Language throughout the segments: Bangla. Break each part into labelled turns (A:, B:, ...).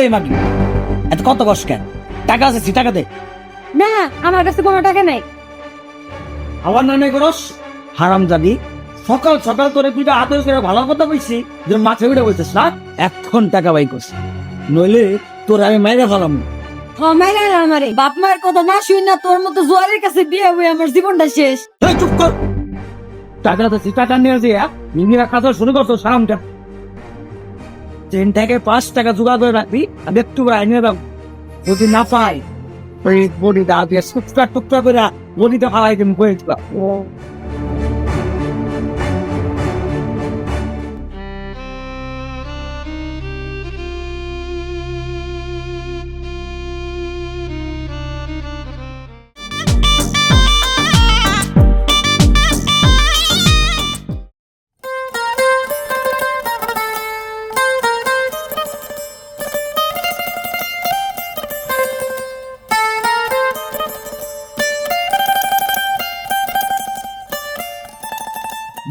A: এই মাগি, এত কত কষ্ট কেন? টাকা আছে, টাকা দে।
B: না আমার কাছে কোনো টাকা নেই।
A: আমার নামে করস হারাম জানি। সকাল সকাল তোরে তুইটা আদর করে ভালো কথা বলছি, যে মাঠে উঠে বলছিস না, এখন টাকা বাই করছি, নইলে তোর আমি মাইরে ফেলাম।
B: মাইরা আমারে বাপ মায়ের কথা না শুই না তোর মতো জোয়ারের কাছে বিয়ে হয়ে আমার জীবনটা শেষ।
A: এই চুপ কর, টাকা তো টাকা নিয়ে যে মিনিরা কাজ শুরু করতো সারামটা। 10 টাকায় 5 টাকা জোগাড় করে রাখবি, আমি একটু আইনে দাও। যদি না পাই ওই বডি দা দিয়ে টুকরা টুকরা করে বডিটা ফালাই দিন করে দিলাম।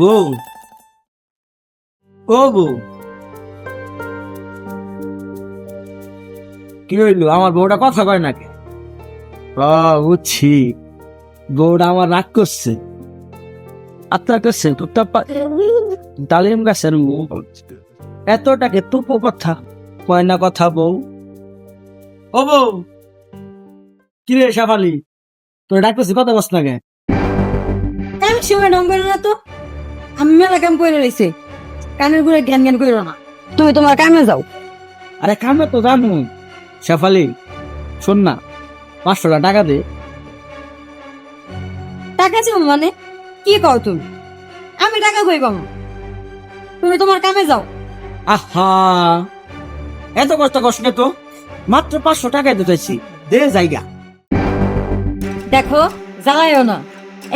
A: বউ, ও বউ, কি হইলো? আমার বউটা কথা কয় নাকি? বুঝছি, বউটা আমার রাগ করছে। আত্মা করছে তালিম গাছের এতটাকে তুপো কথা কয় না কথা। বউ, ও বউ, কি রে সাফালি, তোর ডাক করছি কথা বস না কে?
B: আমি সময় ঢং করো না তো, আমি মেলা কাম করে রয়েছে, কানের ঘুরে জ্ঞান জ্ঞান করো না। তুমি তোমার কামে যাও।
A: আরে কামে তো জানো শেফালি, শোন না, 500 টাকা দে।
B: টাকা চাও মানে কি কও তুমি? আমি টাকা কই পাবো? তুমি তোমার কামে যাও।
A: আহা, এত কষ্ট কষ্ট তো, মাত্র 500 টাকায় দিতেছি, দে জায়গা।
B: দেখো জ্বালাইও না,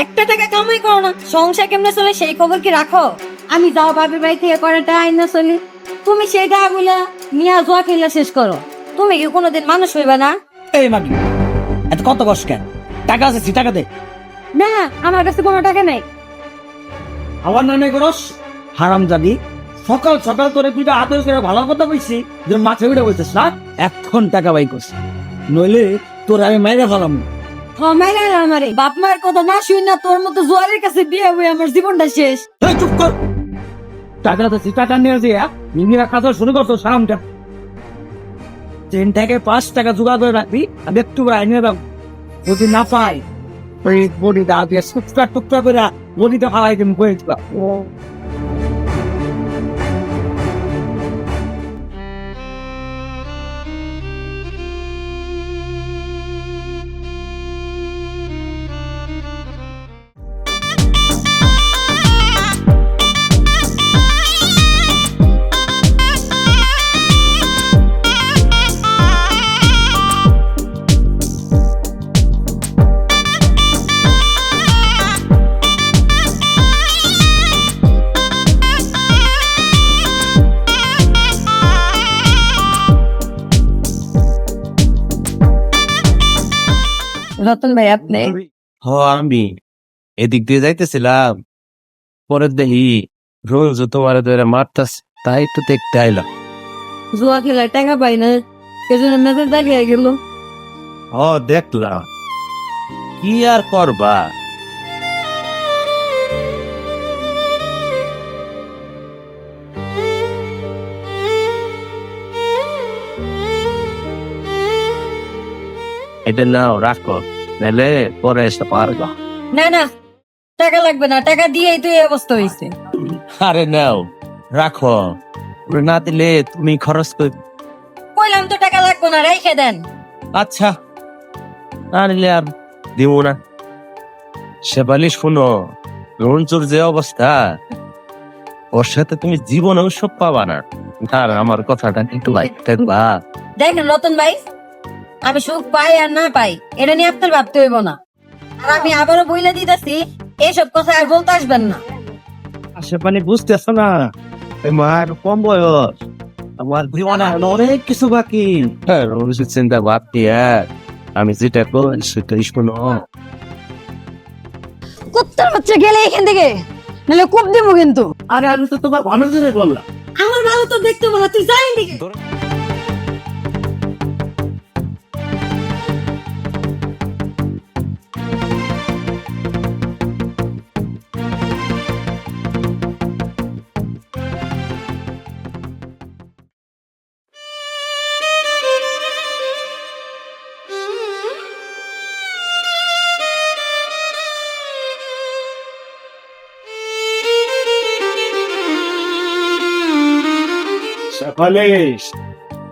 B: একটা টাকা কামাই করো না, সংসার কেমনে চলে সেই খবর কি রাখো? আমি যাও বাপের বাড়ি থেকে করাটা আইন না চলি, তুমি সেই টাকাগুলা নিয়ে জোয়া খেলা শেষ করো। তুমি কি কোনোদিন মানুষ হইবা না?
A: এই মাগি, এত কত কষ্ট কেন? টাকা আছে, টাকা দে।
B: না আমার কাছে কোনো টাকা নেই।
A: আমার নামে করস হারাম জানি। সকাল সকাল তোরে তুইটা আদর করে ভালো কথা বলছি, যে মাঠে উঠে বলছিস না, এখন টাকা বাই করছি, নইলে তোর আমি মাইরে ফেলাম।
B: মাইরা আমারে বাপ মায়ের কথা না শুই না তোর মতো জোয়ারের কাছে বিয়ে হয়ে আমার জীবনটা শেষ।
A: এই চুপ কর, টাকা তো টাকা নিয়ে যে মিনিরা কাজ শুরু করতো সারামটা। 10 টাকায় 5 টাকা জোগাড় করে রাখবি, আমি একটু আইনে দাও। যদি না পাই ওই বডি দা দিয়ে টুকরা টুকরা করে বডিটা ফালাই দিন করে দিলাম।
B: রতন ভাই আপনি?
C: আমি এদিক দিয়ে যাইতেছিলাম, পরে দেখি রোজ তোমার ধরে মারতাস, তাই একটু দেখতে আইলাম।
B: জুয়া খেলায় টাকা পাই না, এজন্য মেজাজ দাঁড়িয়ে গেল।
C: দেখলাম, কি আর করবা। এটা নাও, রাখো, নাহলে পরে এসে পারবা।
B: না না টাকা লাগবে না, টাকা দিয়েই তো এই অবস্থা হয়েছে।
C: আরে নাও, রাখো, না দিলে তুমি খরচ করবে।
B: কইলাম তো টাকা লাগবে না, রেখে দেন।
C: আচ্ছা, না নিলে আর দিব না। শেফালি শুনো, রঞ্জুর যে অবস্থা, ওর সাথে তুমি জীবনেও সব পাবা না। আর আমার কথাটা একটু লাইক থাকবা।
B: দেখেন রতন ভাই, আমি সুখ পাই আর না পাই এটা নিয়ে আপনার ভাবতে হইব না। আর আমি আবারও বইলা দিতেছি, এইসব কথা আর বলতে আসবেন না।
A: আশেপাশে বুঝতেছ না, আমার কম বয়স, আমার জীবনে অনেক কিছু বাকি।
C: রঞ্জুর চিন্তা বাদ দিয়ে আমি যেটা করি সেটাই শোনো।
B: কুত্তার বাচ্চা গেলে এখান থেকে, নাহলে কূপ দিব কিন্তু।
A: আরে আমি তো তোমার ভালো করে বললাম।
B: আমার ভালো তো দেখতে বলা, তুই যাই দিকে।
C: শেফালিশ,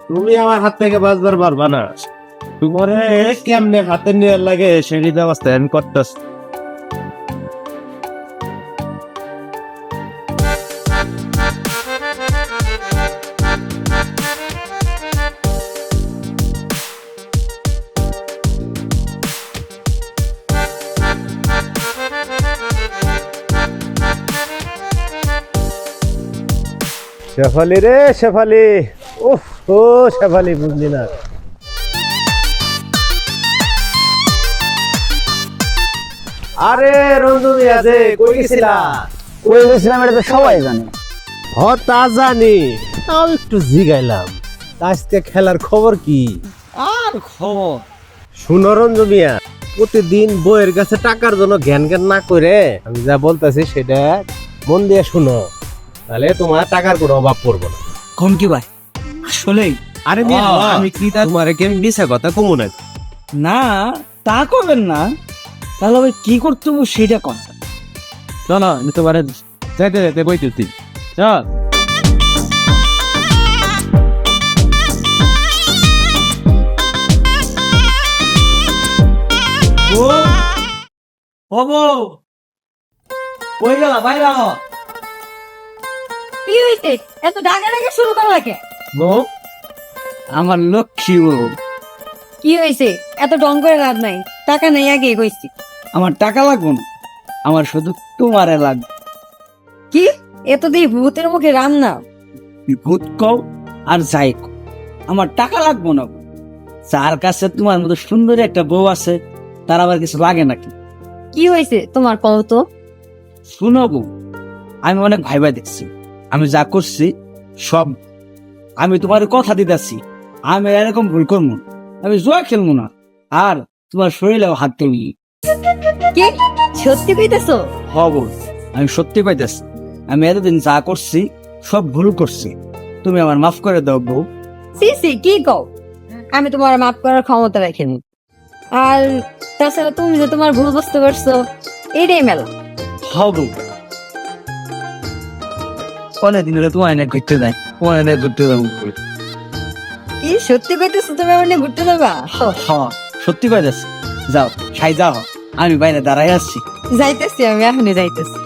C: তুমি আমার হাত থেকে বাঁচবার পারবা না। তোমারে কেমনে হাতে নিয়ে লাগে সেই ব্যবস্থা আমি করতেছি।
D: শেফালি রে শেফালি, উফ ও শেফালি, বুঝলি না? আরে রঞ্জনী আছে, কই গেছিলা?
A: ওই গেছিলাম, এটা তো সবাই জানে।
D: হ তা জানি, তাও একটু জিগাইলাম, আজকে খেলার খবর কি?
A: আর খবর
D: শুনো রঞ্জু মিয়া, প্রতিদিন বইয়ের কাছে টাকার জন্য জ্ঞান জ্ঞান না করে আমি যা বলতেছি সেটা মন দিয়ে শুনো, তাহলে তোমার টাকার কোনো অভাব পড়বো না।
A: কোন কি ভাই, আসলেই?
D: আরে মিয়া, আমি কি তোমার কেমন মিশা কথা কমু না?
A: না, তা করবেন না। তাহলে ভাই কি করতে হবে সেটা কর।
C: চলো নিতে পারেন, যাইতে যাইতে বই তুলছি। চল।
A: ওই গেল বাইরে।
B: কি হয়েছে? এত ডাকাডাকি শুরু করলা কে?
A: বউ, আমার লক্ষ্মী বউ।
B: কি হয়েছে? এত ডং করে লাভ নাই, টাকা নেই আগে কইছি।
A: আমার টাকা লাগবে না, আমার শুধু তোমারে লাগবে।
B: কি এত দিয়ে ভূতের মুখে রাম না?
A: ভূত কও আর যাই কও, আমার টাকা লাগবে না। যার কাছে তোমার মতো সুন্দর একটা বউ আছে, তার আবার কিছু লাগে নাকি?
B: কি হয়েছে তোমার কও তো?
A: শুনো বউ, আমি অনেক ভাইবা দেখছি, আমি যা করছি সব, আমি তোমার কথা দিতেছি, আমি এরকম ভুল করবো না। আমি জুয়া খেলবো না, আর তোমার শরীরেও হাত তুলবো।
B: কি সত্যি কইতেছো?
A: হব, আমি সত্যি পাইতেছি, আমি এতদিন যা করছি সব ভুল করছি, তুমি আমার মাফ করে দাও বউ।
B: সি সি, কি কও? আমি তোমার মাফ করার ক্ষমতা রাখিনি। আর তাছাড়া তুমি যে তোমার ভুল বুঝতে পারছো, এটাই মেলা।
A: হব, অনেকদিন ধরে তোমার এনে ঘুরতে যাই, তোমার এনে ঘুরতে যাবো।
B: কি সত্যি কইতেছো তুমি আমার নিয়ে ঘুরতে যাবা?
A: সত্যি পাইতেছি, যাও সাই যাও, আমি বাইরে দাঁড়াই আসছি।
B: যাইতেছি, আমি এখনই যাইতেছি।